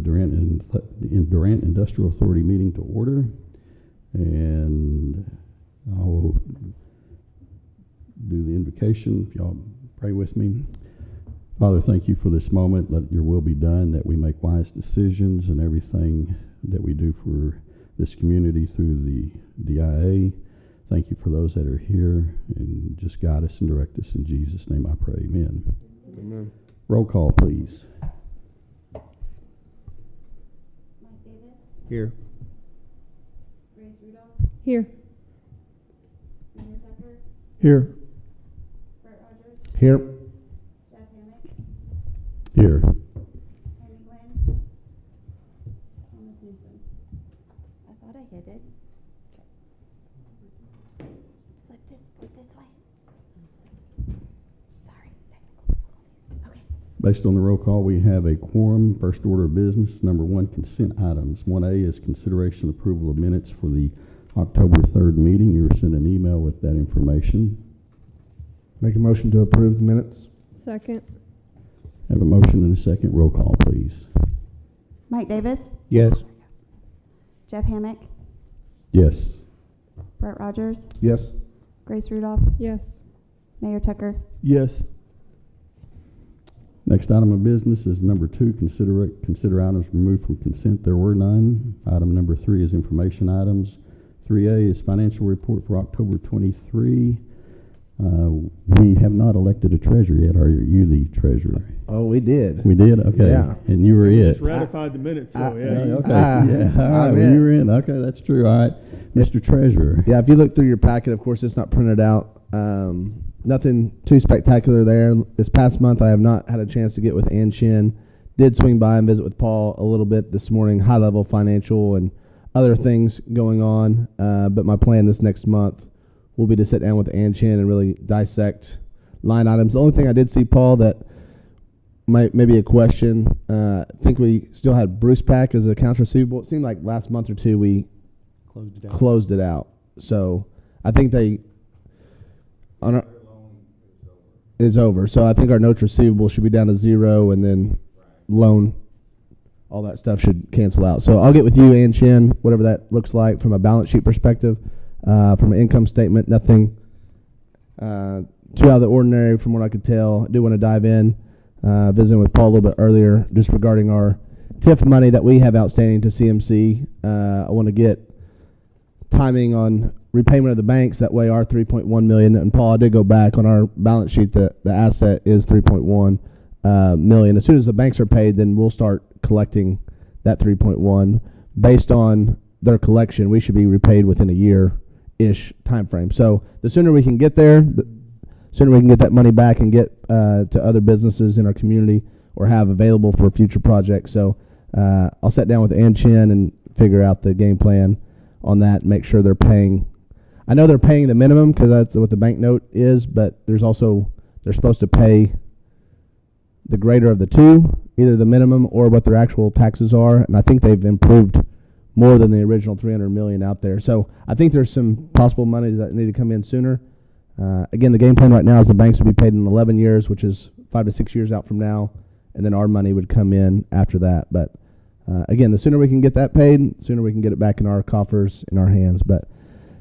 Durant Industrial Authority meeting to order, and I'll do the invocation. If y'all pray with me. Father, thank you for this moment. Let your will be done, that we make wise decisions in everything that we do for this community through the DIA. Thank you for those that are here, and just guide us and direct us. In Jesus' name I pray, amen. Amen. Roll call, please. Mike Davis. Here. Grace Rudolph. Here. Mayor Tucker. Here. Brett Rogers. Here. Jeff Hammock. Here. Amy Glenn. Thomas Newsom. I thought I hit it. Flip this way. Sorry, technical difficulties. Okay. Based on the roll call, we have a quorum. First order of business, number one, consent items. 1A is consideration approval of minutes for the October 3rd meeting. You were sent an email with that information. Make a motion to approve the minutes. Second. Have a motion and a second. Roll call, please. Mike Davis. Yes. Jeff Hammock. Yes. Brett Rogers. Yes. Grace Rudolph. Yes. Mayor Tucker. Yes. Next item of business is number 2, consider items removed from consent. There were none. Item number 3 is information items. 3A is financial report for October 23. We have not elected a treasurer yet. Are you the treasurer? Oh, we did. We did? Okay. Yeah. And you were We it. just ratified the minutes, so yeah. Okay. Yeah. All right. Well, you were in. Okay, that's true. All right. Mr. Treasurer. Yeah, if you look through your packet, of course, it's not printed out. Nothing too spectacular there. This past month, I have not had a chance to get with Ann Shin. Did swing by and visit with Paul a little bit this morning, high-level financial and other things going on. But my plan this next month will be to sit down with Ann Shin and really dissect line items. The only thing I did see, Paul, that might maybe a question. I think we still had Bruce Pack as accounts receivable. It seemed like last month or two we closed it out. So I think they on our is over. So I think our notes receivable should be down to 0, and then loan, all that stuff should cancel out. So I'll get with you, Ann Shin, whatever that looks like from a balance sheet perspective. From an income statement, nothing too out of the ordinary from what I could tell. I do want to dive in, visiting with Paul a little bit earlier, just regarding our TIF money that we have outstanding to CMC. I want to get timing on repayment of the banks. That way our $3.1 million, and Paul, I did go back on our balance sheet, the asset is $3.1 million. As soon as the banks are paid, then we'll start collecting that $3.1. Based on their collection, we should be repaid within a year-ish time frame. So the sooner we can get there, the sooner we can get that money back and get to other businesses in our community or have available for future projects. So I'll sit down with Ann Chin and figure out the game plan on that and make sure they're paying. I know they're paying the minimum because that's what the bank note is, but there's also, they're supposed to pay the greater of the two, either the minimum or what their actual taxes are. And I think they've improved more than the original $300 million out there. So I think there's some possible money that need to come in sooner. Again, the game plan right now is the banks would be paid in 11 years, which is 5 to 6 years out from now, and then our money would come in after that. But again, the sooner we can get that paid, the sooner we can get it back in our coffers, in our hands. But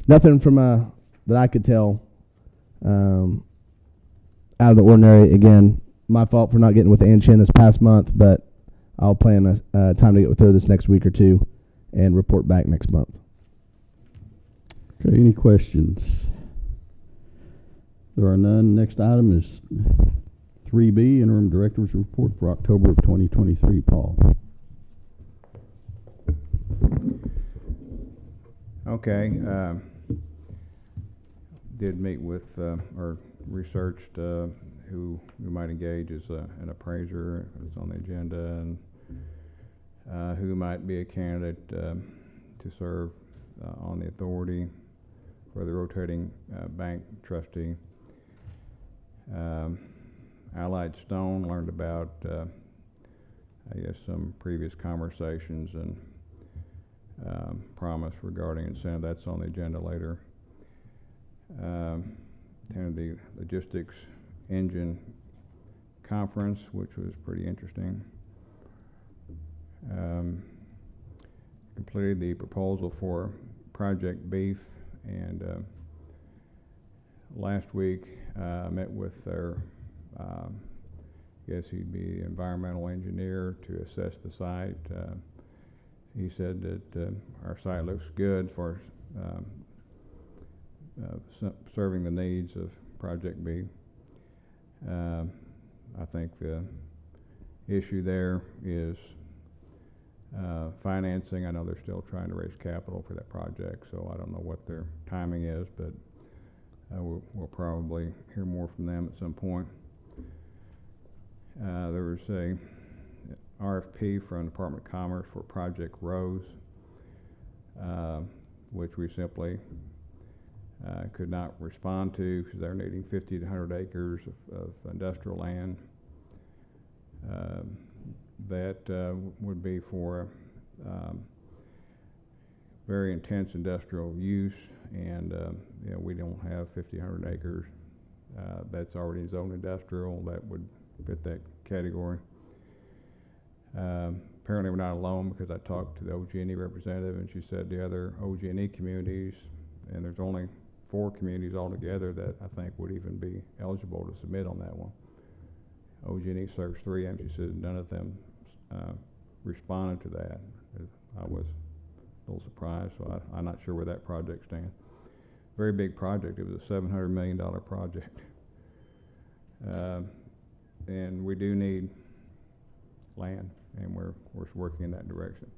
nothing from that I could tell out of the ordinary. Again, my fault for not getting with Ann Chin this past month, but I'll plan a time to get with her this next week or two and report back next month. Okay, any questions? There are none. Next item is 3B, Interim Director's Report for October of 2023. Paul. Okay. Did meet with or researched who we might engage as an appraiser is on the agenda, and who might be a candidate to serve on the authority for the rotating bank trustee. Allied Stone learned about I guess some previous conversations and promise regarding incentive. That's on the agenda later. Attended the logistics engine conference, which was pretty interesting. completed the proposal for Project Beef, and last week I met with their, guess he'd be the environmental engineer to assess the site. He said that our site looks good for serving the needs of Project B. I think the issue there is financing. I know they're still trying to raise capital for that project, so I don't know what their timing is, but we'll probably hear more from them at some point. There was a RFP from the Department of Commerce for Project Rose, which we simply could not respond to because they're needing 50 to 100 acres of industrial land. That would be for very intense industrial use, and you know, we don't have 50, 100 acres. That's already zoned industrial. That would fit that category. Apparently we're not alone, because I talked to the OG&E representative, and she said the other OG&E communities, and there's only 4 communities altogether that I think would even be eligible to submit on that one. OG&E serves 3 of them. She said none of them responded to that. I was a little surprised, so I'm not sure where that project stands. Very big project. It was a $700 million project. And we do need land, and we're working in that direction.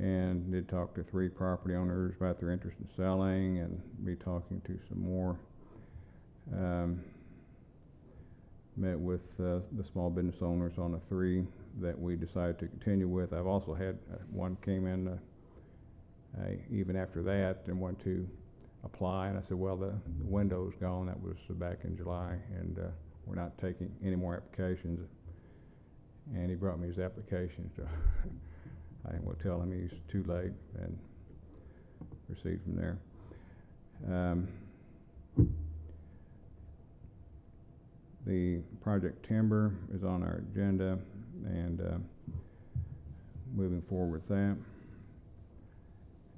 And did talk to 3 property owners about their interest in selling, and be talking to some more. Met with the small business owners on the 3 that we decided to continue with. I've also had one came in even after that and wanted to apply, and I said, well, the window's gone. That was back in July, and we're not taking any more applications. And he brought me his application, so I will tell him he's too late, and proceed from there. The Project Timber is on our agenda, and moving forward with that.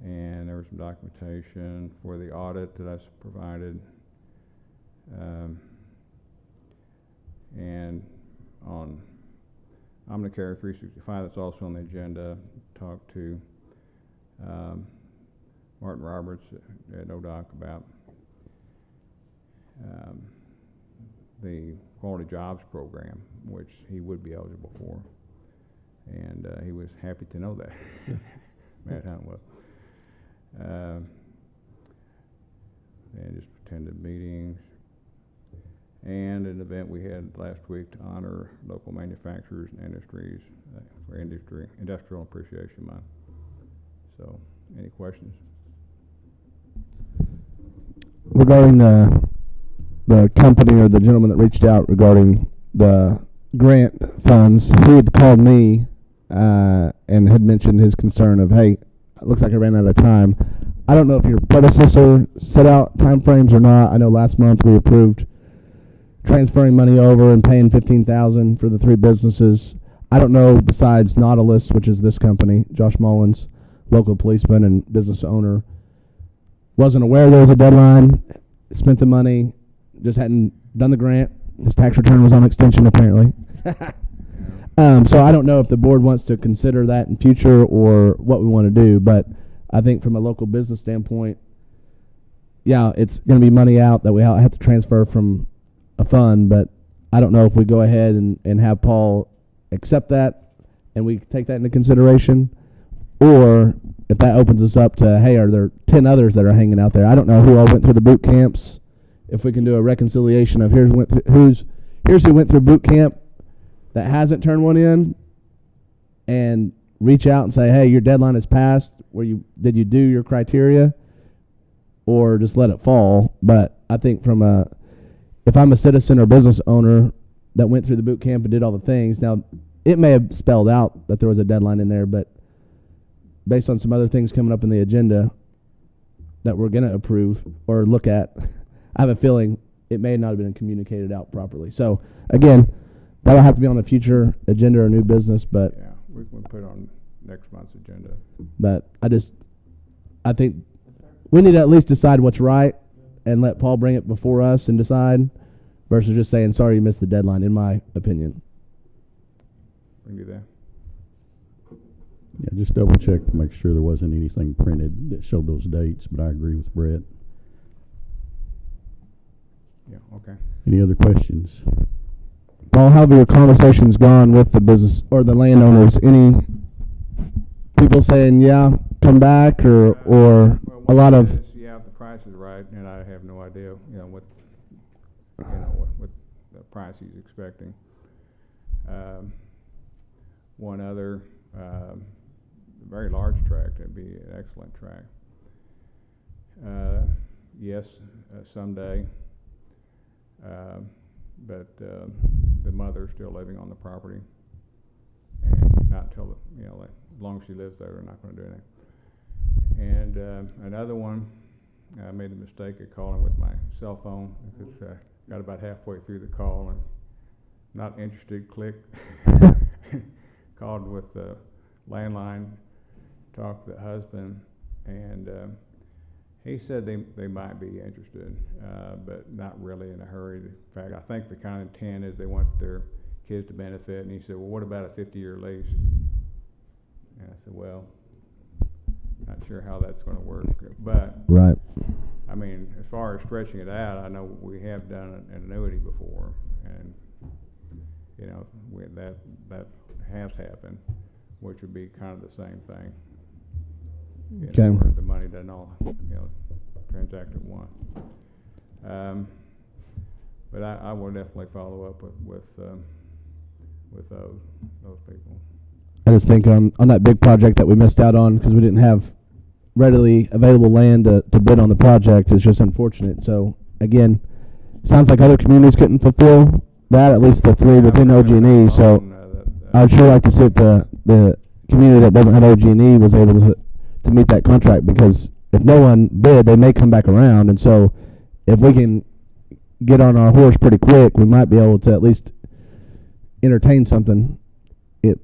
And there was some documentation for the audit that I provided. And on Omnicare 365, that's also on the agenda. Talked to Martin Roberts at ODOC about the Quality Jobs Program, which he would be eligible for. And he was happy to know that. Matt Hunt was. And just attended meetings. And an event we had last week to honor local manufacturers and industries for Industrial Appreciation Month. So, any questions? Regarding the company or the gentleman that reached out regarding the grant funds, he had called me and had mentioned his concern of, hey, it looks like I ran out of time. I don't know if your predecessor set out time frames or not. I know last month we approved transferring money over and paying $15,000 for the 3 businesses. I don't know, besides Nautilus, which is this company, Josh Mullins, local policeman and business owner, wasn't aware there was a deadline, spent the money, just hadn't done the grant. His tax return was on extension, apparently. So I don't know if the board wants to consider that in future or what we want to do, but I think from a local business standpoint, yeah, it's going to be money out that we have to transfer from a fund, but I don't know if we go ahead and have Paul accept that and we take that into consideration, or if that opens us up to, hey, are there 10 others that are hanging out there? I don't know who all went through the boot camps. If we can do a reconciliation of here's who went through boot camp that hasn't turned one in, and reach out and say, hey, your deadline is passed. Did you do your criteria, or just let it fall? But I think if I'm a citizen or business owner that went through the boot camp and did all the things, now it may have spelled out that there was a deadline in there, but based on some other things coming up in the agenda that we're going to approve or look at, I have a feeling it may not have been communicated out properly. So again, that'll have to be on the future agenda or new business, but yeah, we can put it on next month's agenda. But I think we need to at least decide what's right and let Paul bring it before us and decide versus just saying, sorry, you missed the deadline, in my opinion. We can do that. Yeah, just double check to make sure there wasn't anything printed that showed those dates, but I agree with Brett. Yeah, okay. Any other questions? Paul, how have your conversations gone with the business or the landowners? Any people saying, yeah, come back, or Well, a lot of... Yeah, if the price is right, and I have no idea, what the price he's expecting. One other, very large tract, that'd be an excellent tract. Yes, someday, but the mother's still living on the property, and not until as long as she lives there, they're not going to do anything. And another one, I made the mistake of calling with my cell phone because got about halfway through the call and not interested. Click. Called with the landline, talked to the husband, and he said they might be interested, but not really in a hurry. In fact, I think the kind of intent is they want their kids to benefit. And he said, well, what about a 50-year lease? And I said, well, not sure how that's going to work. But, Right. I mean, as far as stretching it out, I know we have done an annuity before, and, that has happened, which would be kind of the same thing. Okay. Where the money doesn't all, transact at once. But I will definitely follow up with those people. I just think on that big project that we missed out on because we didn't have readily available land to bid on the project is just unfortunate. So, again, sounds like other communities couldn't fulfill that, at least the three within OG&E. So I'd sure like to see if the community that doesn't have OG&E was able to meet that contract, because if no one bid, they may come back around. And so if we can get on our horse pretty quick, we might be able to at least entertain something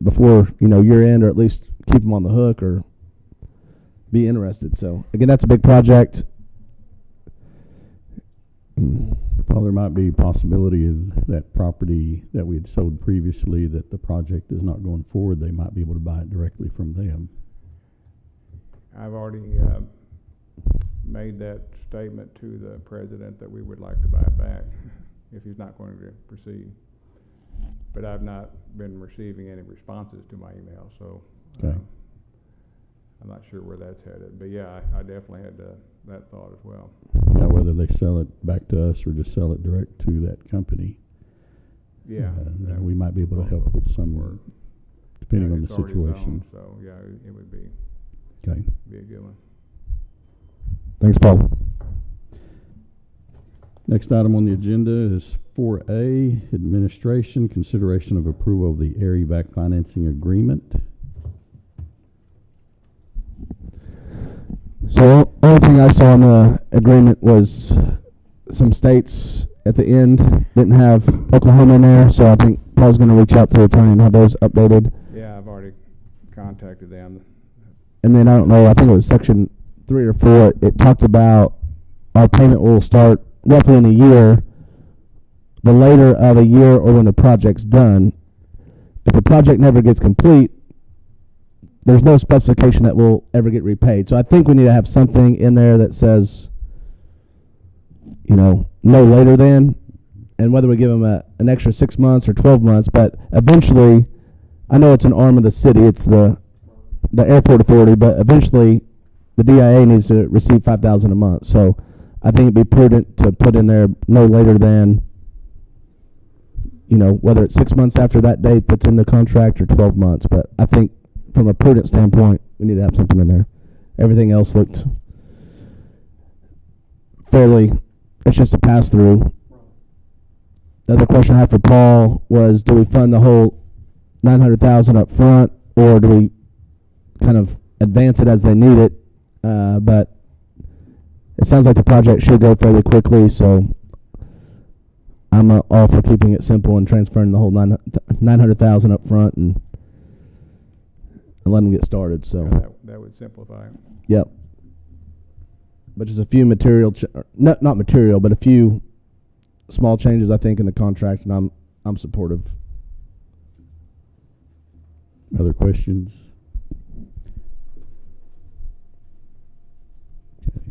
before year end, or at least keep them on the hook or be interested. So again, that's a big project. Well, there might be a possibility of that property that we had sold previously, that the project is not going forward, they might be able to buy it directly from them. I've already made that statement to the president that we would like to buy it back if he's not going to proceed. But I've not been receiving any responses to my email, so Okay. I'm not sure where that's headed. But yeah, I definitely had that thought as well. Now, whether they sell it back to us or just sell it direct to that company, Yeah, then we might be able to help with some work, depending on the it's already situation. zoned, so yeah, it would be Okay. a good one. Thanks, Paul. Next item on the agenda is 4A, administration, consideration of approval of the Air Evac financing agreement. So only thing I saw in the agreement was some states at the end didn't have Oklahoma in there, so I think Paul's going to reach out to the attorney and have those updated. Yeah, I've already contacted them. And then I don't know, I think it was section 3 or 4. It talked about our payment will start roughly in a year, the later of a year or when the project's done. If the project never gets complete, there's no specification that will ever get repaid. So I think we need to have something in there that says, no later than, and whether we give them an extra 6 months or 12 months. But eventually, I know it's an arm of the city, it's the airport authority, but eventually the DIA needs to receive $5,000 a month. So I think it'd be prudent to put in there no later than, whether it's 6 months after that date that's in the contract or 12 months. But I think from a prudent standpoint, we need to have something in there. Everything else looked fairly, it's just a pass through. The other question I had for Paul was, do we fund the whole $900,000 up front, or do we kind of advance it as they need it? But it sounds like the project should go fairly quickly, so I'm all for keeping it simple and transferring the whole $900,000 up front and and let them get started. So, That would simplify it. yep. But just a few material, not material, but a few small changes, I think, in the contract, and I'm supportive. Other questions? Okay.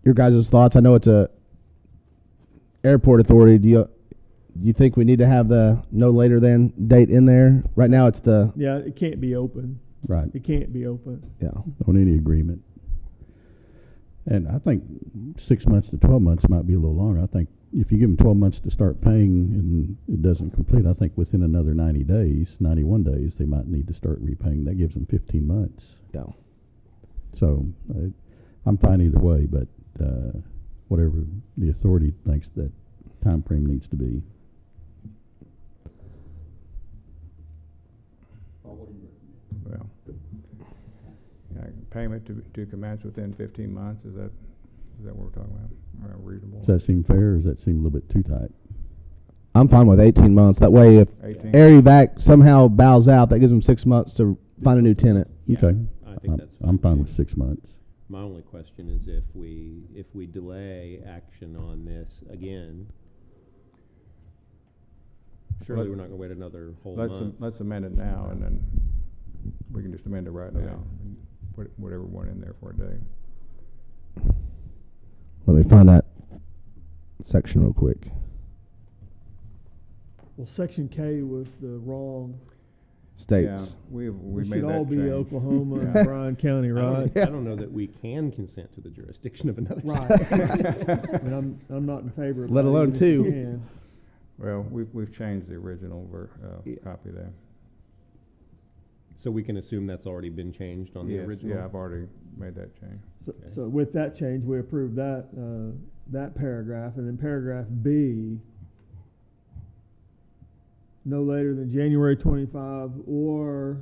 Your guys' thoughts? I know it's a airport authority. Do you think we need to have the no later than date in there? Right now, it's the Yeah, it can't be open. Right. It can't be open. yeah. On any agreement. And I think 6 months to 12 months might be a little longer. I think if you give them 12 months to start paying and it doesn't complete, I think within another 90 days, 91 days, they might need to start repaying. That gives them 15 months. Yeah. So I'm fine either way, but whatever the authority thinks that time frame needs to be. Well, yeah, payment to commence within 15 months, is that what we're talking about? Reasonable? Does that seem fair, or does that seem a little bit too tight? I'm fine with 18 months. That way, if 18? Air Evac somehow bows out, that gives them 6 months to find a new tenant. Yeah, Okay. I think that's I'm fine too. with 6 months. My only question is if we delay action on this again, surely we're not gonna wait another whole month. Let's amend it now, and then we can just amend it right Okay. now. And put whatever we want in there for a day. Let me find that section real quick. Well, Section K was the wrong. States. Yeah, we We made should that all be change. Oklahoma Yeah. and Bryan County, I right? don't know that we can consent to the jurisdiction of another Right. state. And I'm not in favor of Let that, alone even if you two. can. Well, we've changed the original Yeah. copy there. So we can assume that's already been changed on the Yes, original? yeah, I've already made that change. Okay. So with that change, we approve that paragraph, and then paragraph B, no later than January 25 or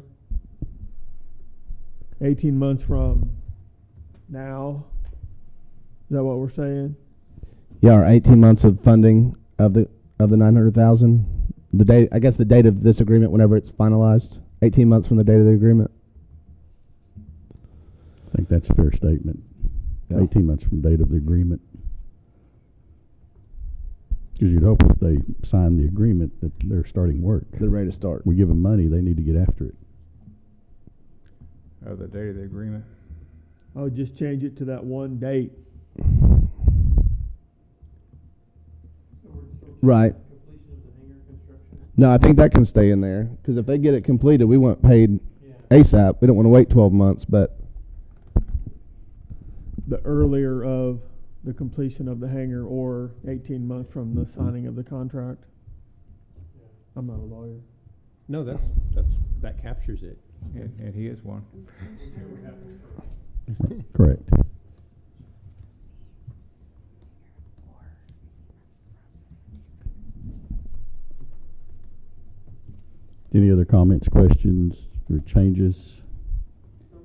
18 months from now. Is that what we're saying? Yeah, or 18 months of funding of the 900,000. The date, I guess, the date of this agreement, whenever it's finalized. 18 months from the date of the agreement. I think that's a fair statement. Yeah. 18 months from date of the agreement. Because you'd hope if they sign the agreement that they're starting work. They're ready to start. We give them money, they need to get after it. The date of the agreement. I would just change it to that one date. Right. No, I think that can stay in there because if they get it completed, we want paid ASAP. We don't want to wait 12 months, but The earlier of the completion of the hangar or 18 months from the signing of the contract. I'm not a lawyer. No, that captures it. And he is one. Correct. Any other comments, questions, or changes? So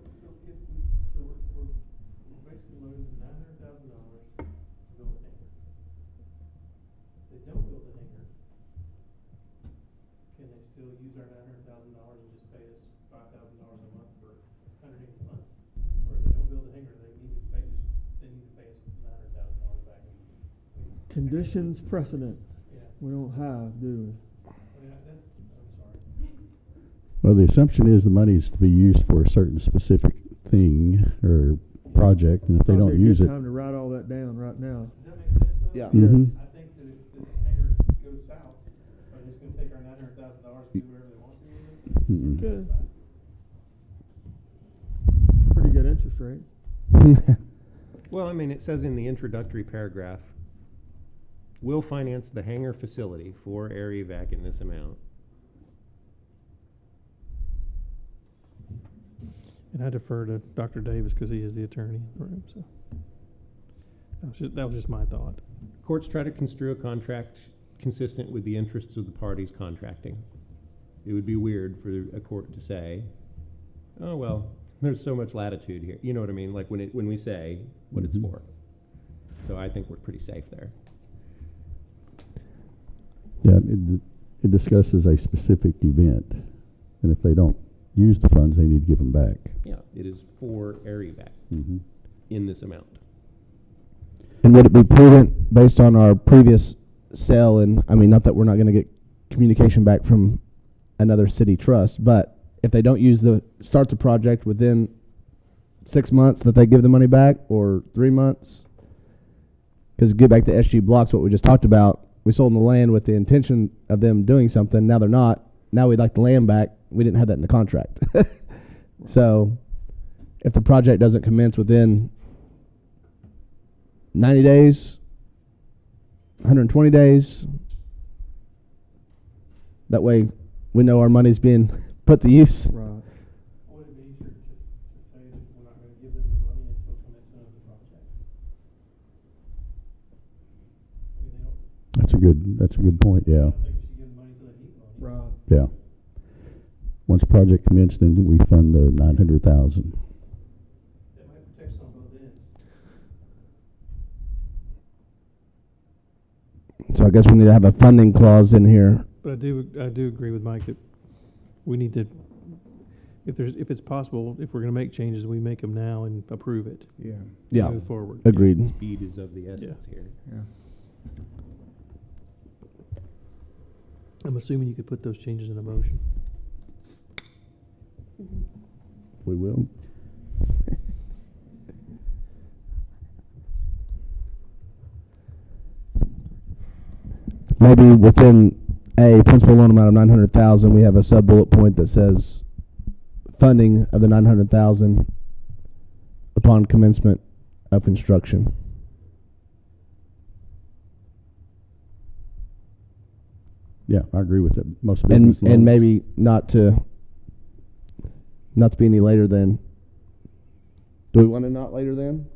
we're basically loading $900,000 to build a hangar. If they don't build the hangar, can they still use our $900,000 and just pay us $5,000 a month for 180 months? Or if they don't build the hangar, they need to pay us $900,000 back. Conditions precedent. Yeah. We don't have, do we? I'm sorry. Well, the assumption is the money is to be used for a certain specific thing or project, and if they don't Probably a use good it, time to write all that down right now. Does that make sense though? Yeah. Mhm. I think that if this hangar goes south, are they just gonna take our $900,000 and do whatever they want to with it? mm-mm. Good. Pretty good interest rate. Well, I mean, it says in the introductory paragraph, we'll finance the hangar facility for Air Evac in this amount. And I defer to Dr. Davis because he is the attorney in the room, so. That was just my thought. Courts try to construe a contract consistent with the interests of the parties contracting. It would be weird for a court to say, oh, well, there's so much latitude here. You know what I mean? Like when we say what it's Mhm. for. So I think we're pretty safe there. Yeah, it discusses a specific event, and if they don't use the funds, they need to give them back. Yeah, it is for air evac Mm-hmm. in this amount. And would it be prudent, based on our previous sale, and I mean, not that we're not going to get communication back from another city trust, but if they don't start the project within 6 months, that they give the money back, or 3 months? Because get back to SG Blocks, what we just talked about, we sold them the land with the intention of them doing something. Now they're not. Now we'd like the land back. We didn't have that in the contract. So if the project doesn't commence within 90 days, 120 days, that way we know our money's being put to use. Right. Would it be easier just to say that we're not gonna give them the money until commencement of the project? I mean, That's a good point, I yeah. don't think we should give them money until they need money. Right. Yeah. Once project commenced, then we fund the 900,000. That might protect us on both ends. So I guess we need to have a funding clause in here. But I do agree with Mike that we need to, if it's possible, if we're gonna make changes, we make them now and approve it. Yeah. Yeah, Move forward. agreed. Speed is of the essence here. Yeah. I'm assuming you could put those changes in a motion. We will. Maybe within a principal loan amount of 900,000, we have a sub bullet point that says funding of the 900,000 upon commencement of construction. Yeah, I agree with that. Most And business loans. and maybe not to be any later than. Do we want to not later than?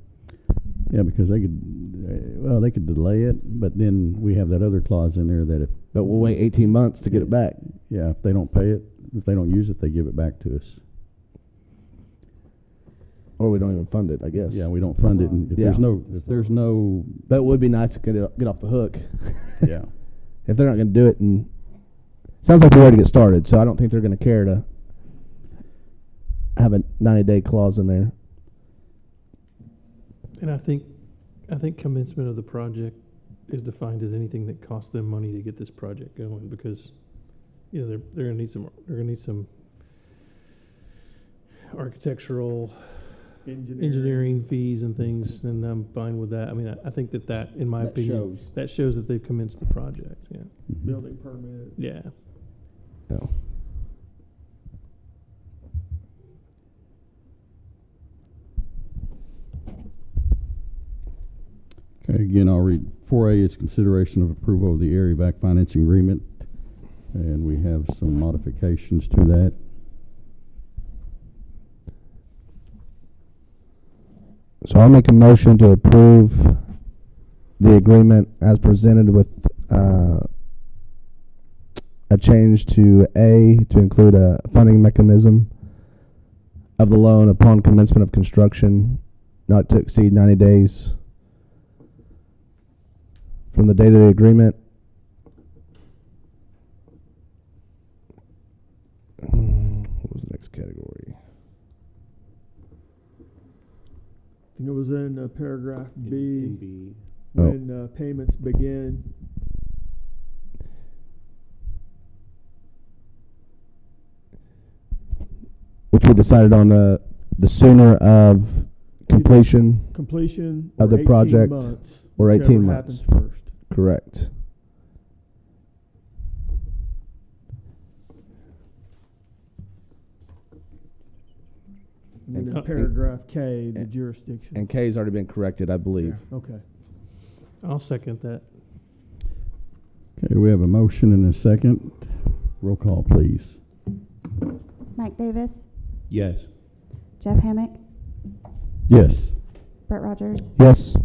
Yeah, because they could delay it, but then we have that other clause in there that if, But we'll wait 18 months to get it back. yeah, if they don't pay it, if they don't use it, they give it back to us. Or we don't even fund it, I guess. Yeah, we don't fund it, and if Yeah. there's no, But it would be nice to get off the hook. yeah. If they're not going to do it, and sounds like we're ready to get started, so I don't think they're going to care to have a 90-day clause in there. And I think commencement of the project is defined as anything that costs them money to get this project going, because, you know, they're gonna need some architectural engineering fees and things, and I'm fine with that. I mean, I think that, in my opinion, that shows that they've commenced the project, yeah. Building permit. Yeah. So. Okay, again, I'll read 4A is consideration of approval of the area back financing agreement, and we have some modifications to that. So I'll make a motion to approve the agreement as presented with a change to A to include a funding mechanism of the loan upon commencement of construction, not to exceed 90 days from the date of the agreement. What was the next category? I think it was in paragraph B, In B. when payments begin. Which we decided on the sooner of completion. Completion Of the 18 project months, or 18 whichever months. happens first. Correct. And then And- paragraph K, the and- jurisdiction. And K's already been corrected, I believe. Okay. I'll second that. Okay, we have a motion and a second. Roll call, please. Mike Davis, Yes. Jeff Hammock, Yes. Brett Rogers, Yes.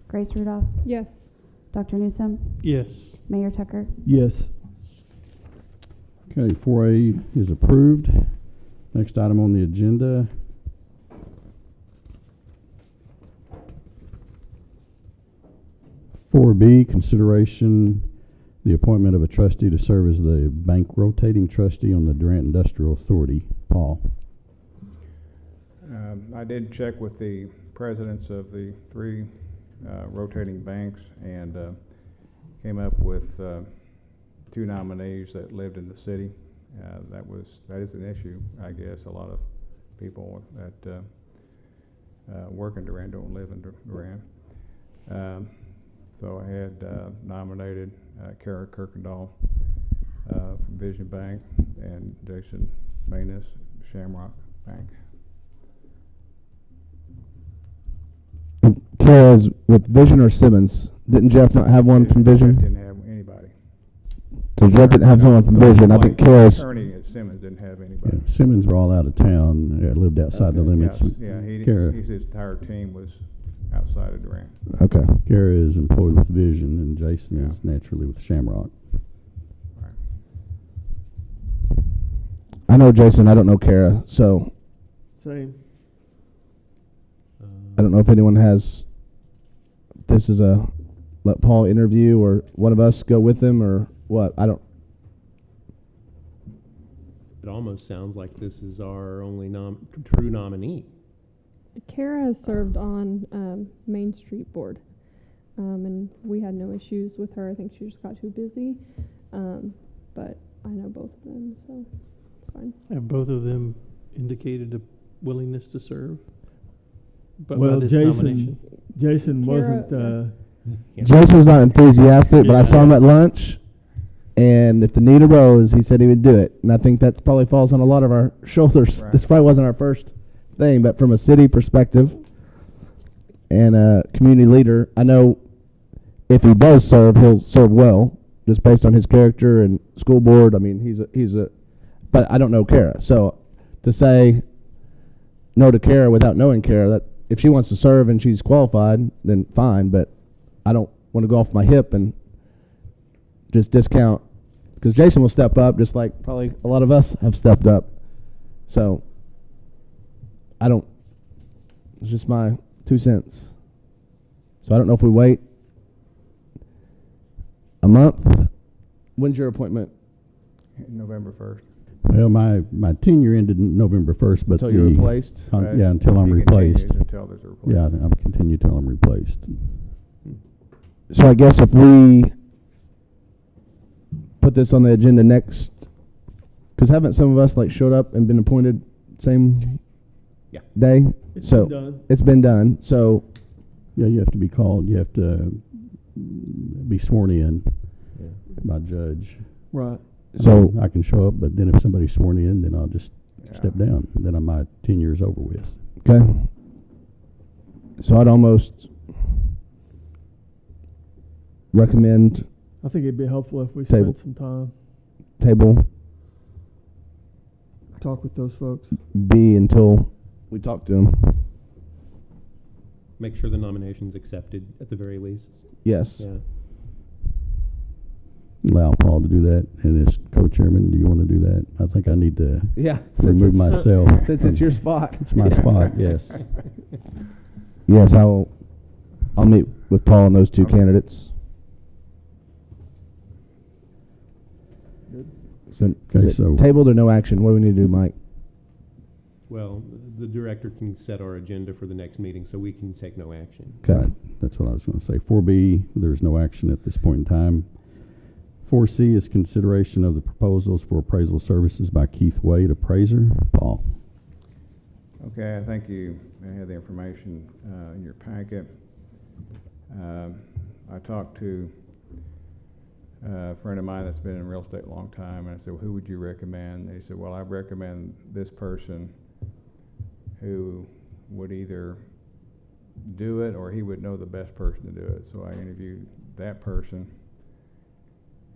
Grace Rudolph, Yes. Dr. Newsom, Yes. Mayor Tucker. Yes. Okay, 4A is approved. Next item on the agenda. (4B), consideration The appointment of a trustee to serve as the bank rotating trustee on the Durant Industrial Authority. Paul. I did check with the presidents of the three rotating banks and came up with two nominees that lived in the city. That is an issue, I guess. A lot of people that work in Durant don't live in Durant. So I had nominated Kara Kirkendall from Vision Bank and Jason Manus, Shamrock Bank. Kara's with Vision or Simmons? Didn't Jeff not have one from Jeff Vision? didn't have anybody. So Jeff didn't have someone from Vision. I think Kara's. Attorney at Simmons didn't have anybody. Yeah, Simmons were all out of town. Lived outside the Okay, limits. yes, yeah, his entire team was outside of Durant. Okay. Kara is employed with Vision, and Jason Yeah. is naturally with Shamrock. Right. I know Jason. I don't know Kara. So Same. I don't know if anyone has. This is a let Paul interview, or one of us go with him, or what? I don't. It almost sounds like this is our only true nominee. Kara has served on Main Street Board, and we had no issues with her. I think she just got too busy, but I know both of them, so it's fine. Have both of them indicated a willingness to serve? But Well, by this Jason nomination? Jason Kara, wasn't. Yeah. Jason's not enthusiastic, but I Yeah. saw him at lunch, and if the need arose, he said he would do it. And I think that probably falls on a lot of our shoulders. Right. This probably wasn't our first thing, but from a city perspective and a community leader, I know if he does serve, he'll serve well, just based on his character and school board. I mean, he's a, but I don't know Kara, so to say no to Kara without knowing Kara, that if she wants to serve and she's qualified, then fine. But I don't want to go off my hip and just discount, because Jason will step up just like probably a lot of us have stepped up. So I don't. It's just my 2 cents. So I don't know if we wait a month. When's your appointment? November 1st. Well, my tenure ended November 1st, but Until you're replaced? Yeah, until I'm He replaced. continues until there's a Yeah, replacement. I'll continue till I'm replaced. So I guess if we put this on the agenda next, because haven't some of us like showed up and been appointed same Yeah. day? It's So been done. it's been done. So Yeah, you have to be called. You have to be sworn in Yeah. by judge. Right. So- I can show up, but then if somebody's sworn in, then I'll just Yeah. step down. Then my tenure is over with. okay. So I'd almost recommend I think it'd be helpful if we Table. spent some time, table talk with those folks. B until we talk to them. Make sure the nomination's accepted at the very least. Yes. Yeah. Allow Paul to do that, and as co-chairman, do you want to do that? I think I need to Yeah. remove myself. Since it's your spot. It's my spot, yes. Yes, I'll meet with Paul and those two Okay. candidates. Good. So, Okay, is it so- tabled or no action? What do we need to do, Mike? Well, the director can set our agenda for the next meeting, so we can take no action. Okay. Right, that's what I was going to say. 4B, there's no action at this point in time. 4C is consideration of the proposals for appraisal services by Keith Wade, appraiser. Paul. Okay, I think you had the information in your packet. I talked to a friend of mine that's been in real estate a long time, and I said, well, who would you recommend? And he said, well, I recommend this person who would either do it or he would know the best person to do it. So I interviewed that person,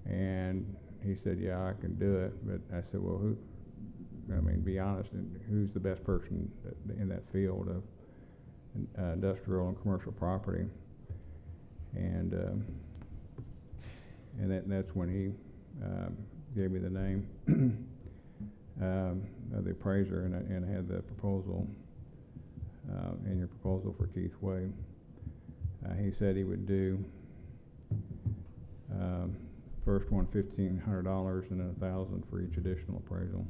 and he said, yeah, I can do it. But I said, well, be honest, who's the best person in that field of industrial and commercial property? And that's when he gave me the name of the appraiser, and I had the proposal in your proposal for Keith Wade. He said he would do first one $1,500 and then $1,000 for each additional appraisal.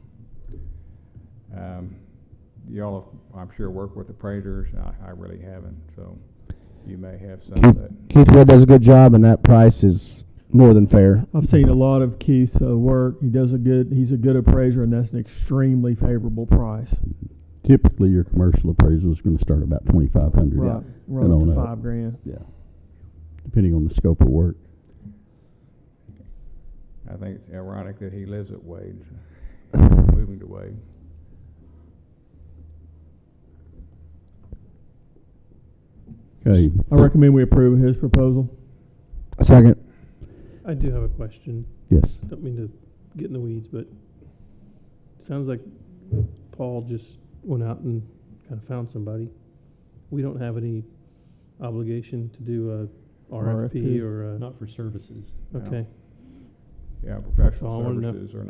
Y'all have, I'm sure, worked with appraisers. I really haven't, so you may have some that. Keith Wood does a good job, and that price is more than fair. I've seen a lot of Keith's work. He's a good appraiser, and that's an extremely favorable price. Typically, your commercial appraisal is going to start about $2,500. Right, run and up on to up. $5,000. Yeah, depending on the scope of work. I think it's ironic that he lives at Wade, moving to Wade. Okay. I recommend we approve his proposal. A second. I do have a question. Yes. Don't mean to get in the weeds, but it sounds like Paul just went out and kind of found somebody. We don't have any obligation to do a RFP or a. Not for services. Okay. Yeah, So I professional wanna know- services are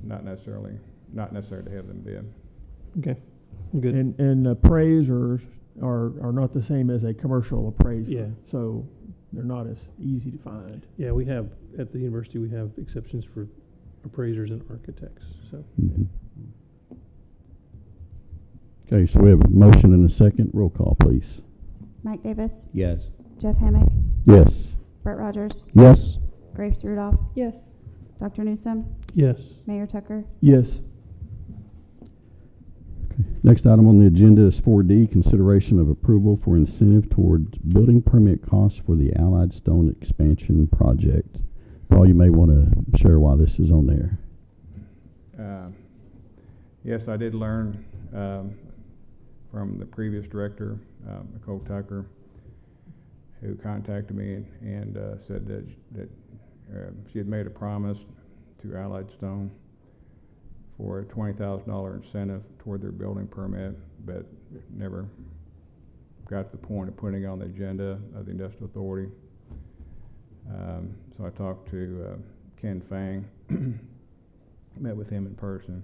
not necessarily to have them bid. Okay. I'm good. And appraisers are not the same as a commercial appraiser. Yeah. So they're not as easy to find. Yeah, we have, at the university, we have exceptions for appraisers and architects, so. Mhm. Okay, so we have a motion and a second. Roll call, please. Mike Davis, Yes. Jeff Hammack, Yes. Brett Rogers, Yes. Grace Rudolph, Yes. Dr. Newsome, Yes. Mayor Tucker. Yes. Next item on the agenda is 4D, consideration of approval for incentive towards building permit costs for the Allied Stone expansion project. Paul, you may want to share why this is on there. Yes, I did learn from the previous director, Nicole Tucker, who contacted me and said that she had made a promise to Allied Stone for a $20,000 incentive toward their building permit, but it never got to the point of putting it on the agenda of the Industrial Authority. So I talked to Ken Fang, met with him in person,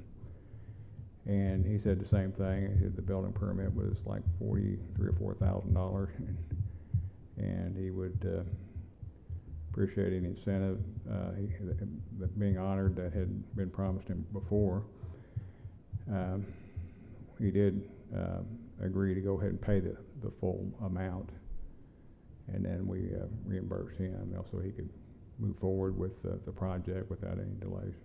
and he said the same thing. He said the building permit was like $43,000 or $44,000, and he would appreciate any incentive, being honored that had been promised him before. He did agree to go ahead and pay the full amount, and then we reimbursed him so he could move forward with the project without any delays.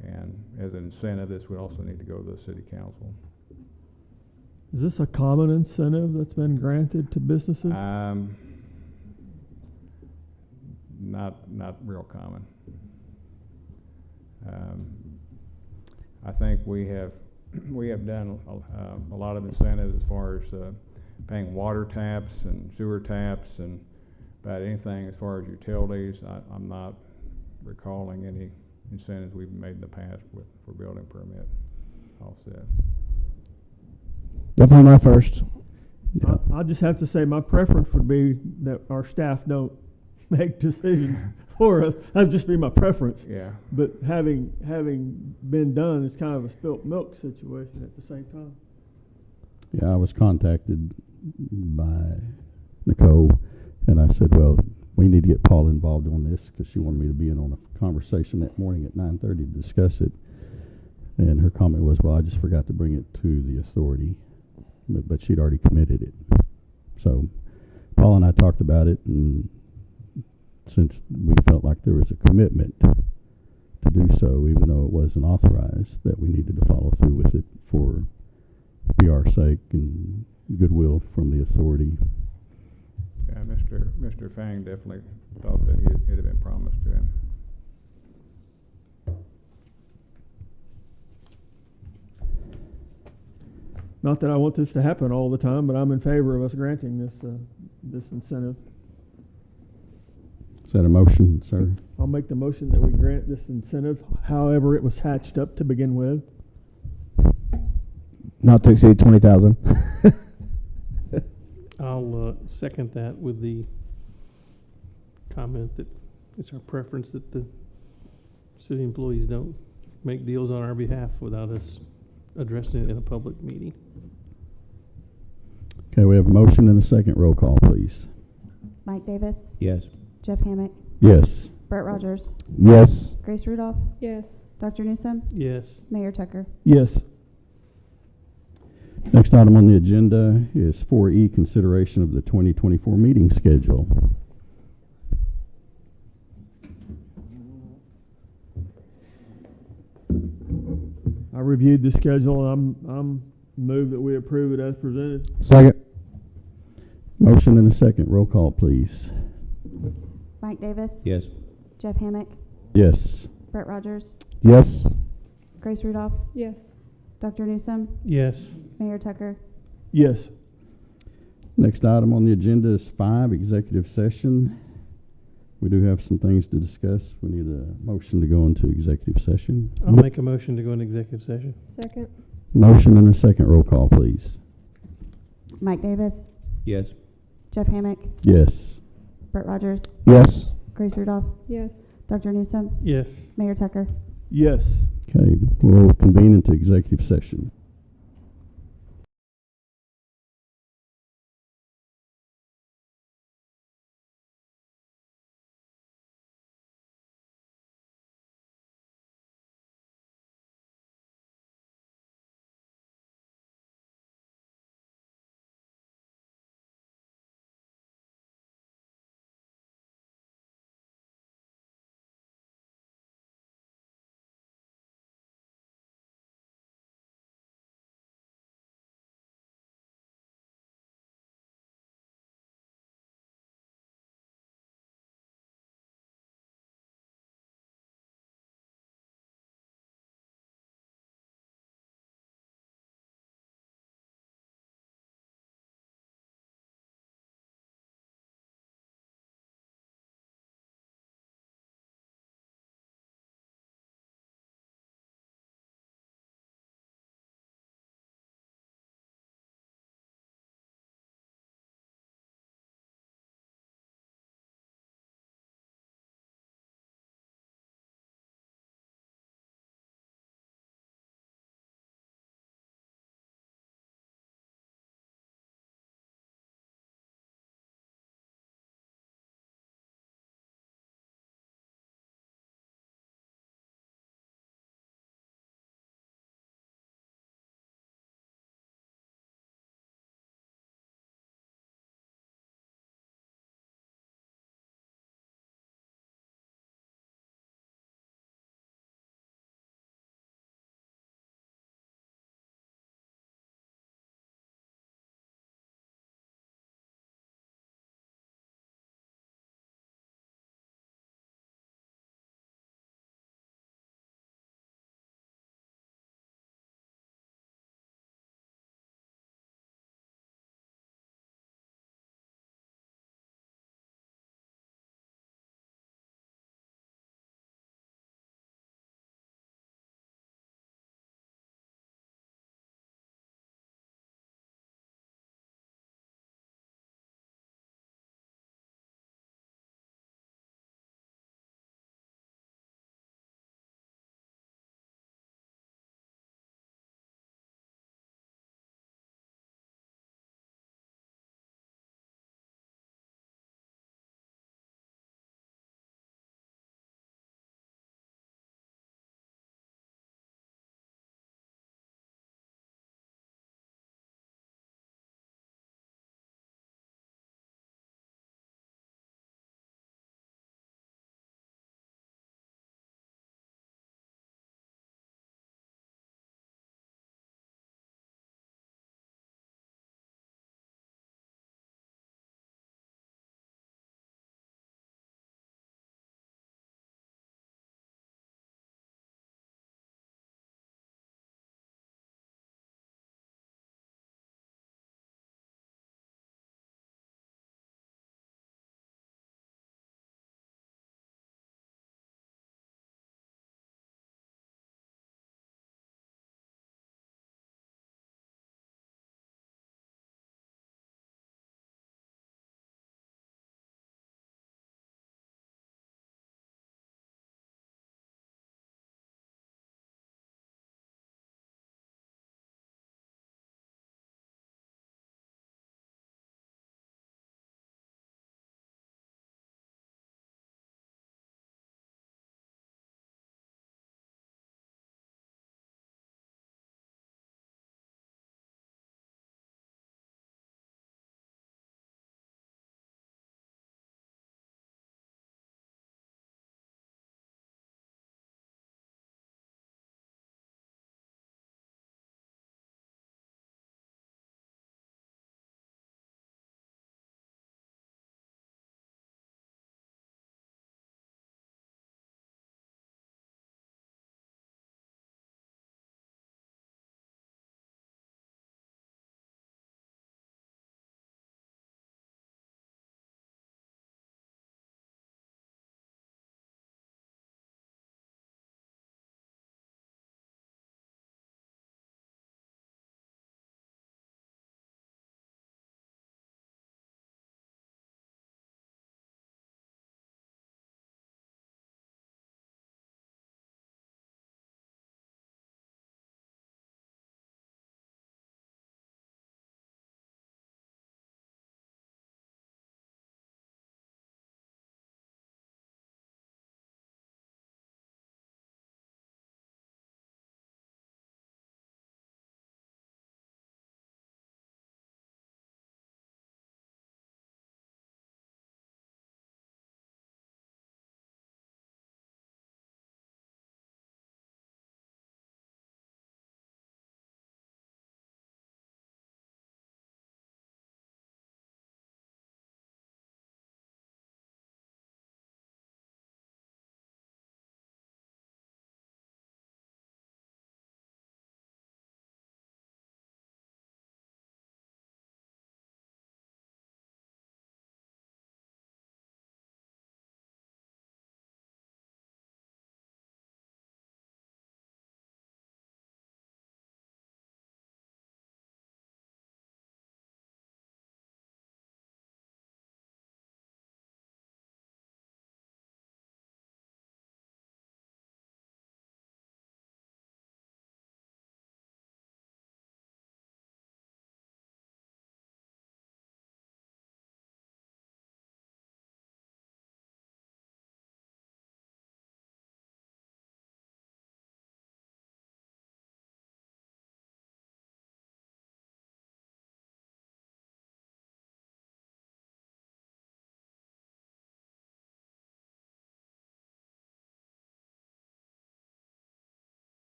And as an incentive, this would also need to go to the city council. Is this a common incentive that's been granted to businesses? Not real common. I think we have done a lot of incentives as far as paying water taps and sewer taps, and about anything as far as utilities. I'm not recalling any incentives we've made in the past for building permit. All set. Definitely my first. Yeah. I just have to say my preference would be that our staff don't make decisions for us. That'd just be my preference. Yeah. But having been done, it's kind of a spilt milk situation at the same time. Yeah, I was contacted by Nicole, and I said, well, we need to get Paul involved on this because she wanted me to be in on a conversation that morning at 9:30 to discuss it. And her comment was, well, I just forgot to bring it to the authority, but she'd already committed it. So Paul and I talked about it, and since we felt like there was a commitment to do so, even though it wasn't authorized, that we needed to follow through with it for PR's sake and goodwill from the authority. Yeah, Mr. Fang definitely thought that it had been promised to him. Not that I want this to happen all the time, but I'm in favor of us granting this incentive. Is that a motion, sir? I'll make the motion that we grant this incentive, however it was hatched up to begin with. Not to exceed 20,000. I'll second that with the comment that it's our preference that the city employees don't make deals on our behalf without us addressing it in a public meeting. Okay, we have a motion and a second. Roll call, please. Mike Davis, Yes. Jeff Hammack, Yes. Brett Rogers, Yes. Grace Rudolph, Yes. Dr. Newsome, Yes. Mayor Tucker. Yes. Next item on the agenda is 4E, consideration of the 2024 meeting schedule. I reviewed the schedule, and I'm move that we approve it as presented. Second. Motion and a second. Roll call, please. Mike Davis, Yes. Jeff Hammock, Yes. Brett Rogers, Yes. Grace Rudolph, Yes. Dr. Newsome, Yes. Mayor Tucker. Yes. Next item on the agenda is 5, executive session. We do have some things to discuss. We need a motion to go into executive session. I'll make a motion to go into executive session. Second. Motion and a second. Roll call, please. Mike Davis, Yes. Jeff Hammock, Yes. Brett Rogers, Yes. Grace Rudolph, Yes. Dr. Newsome, Yes. Mayor Tucker. Yes. Okay, we'll convene into executive session.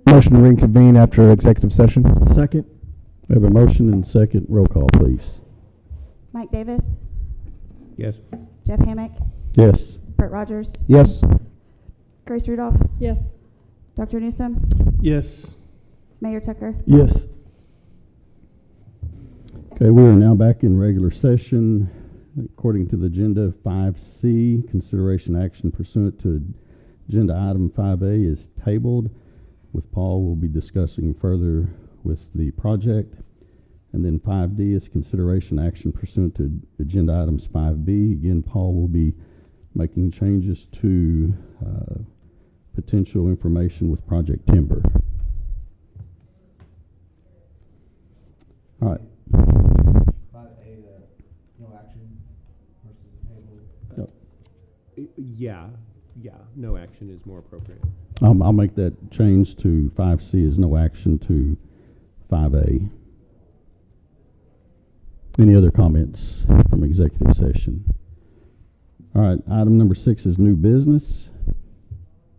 Motion to reconvene after executive session. Second. We have a motion and second. Roll call, please. Mike Davis, Yes. Jeff Hammock, Yes. Brett Rogers, Yes. Grace Rudolph, Yes. Dr. Newsome, Yes. Mayor Tucker. Yes. Okay, we are now back in regular session. According to the agenda, 5C, consideration action pursuant to agenda item 5A is tabled. With Paul, we'll be discussing further with the project. And then 5D is consideration action pursuant to agenda items 5B. Again, Paul will be making changes to potential information with Project Timber. All right. 5A, no action versus the table. Yeah, no action is more appropriate. I'll make that change to 5C is no action to 5A. Any other comments from executive session? All right, item number 6 is new business.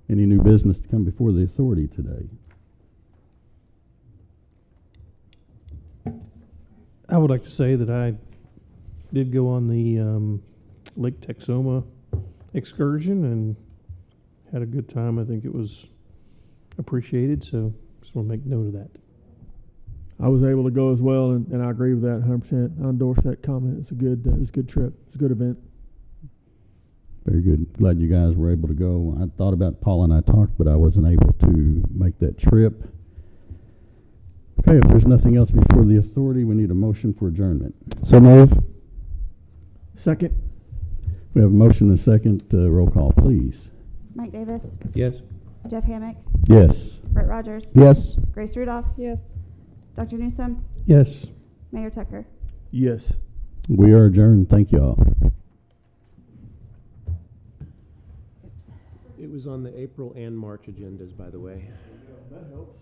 Any new business to come before the authority today? I would like to say that I did go on the Lake Texoma excursion and had a good time. I think it was appreciated, so just want to make note of that. I was able to go as well, and I agree with that 100%. I endorse that comment. It was a good trip. It was a good event. Very good. Glad you guys were able to go. I thought about Paul and I talked, but I wasn't able to make that trip. Okay, if there's nothing else before the authority, we need a motion for adjournment. So move. Second. We have a motion and a second. Roll call, please. Mike Davis, Yes. Jeff Hammock, Yes. Brett Rogers, Yes. Grace Rudolph, Yes. Dr. Newsome, Yes. Mayor Tucker. Yes. We are adjourned. Thank you all. It was on the April and March agendas, by the way. That helps.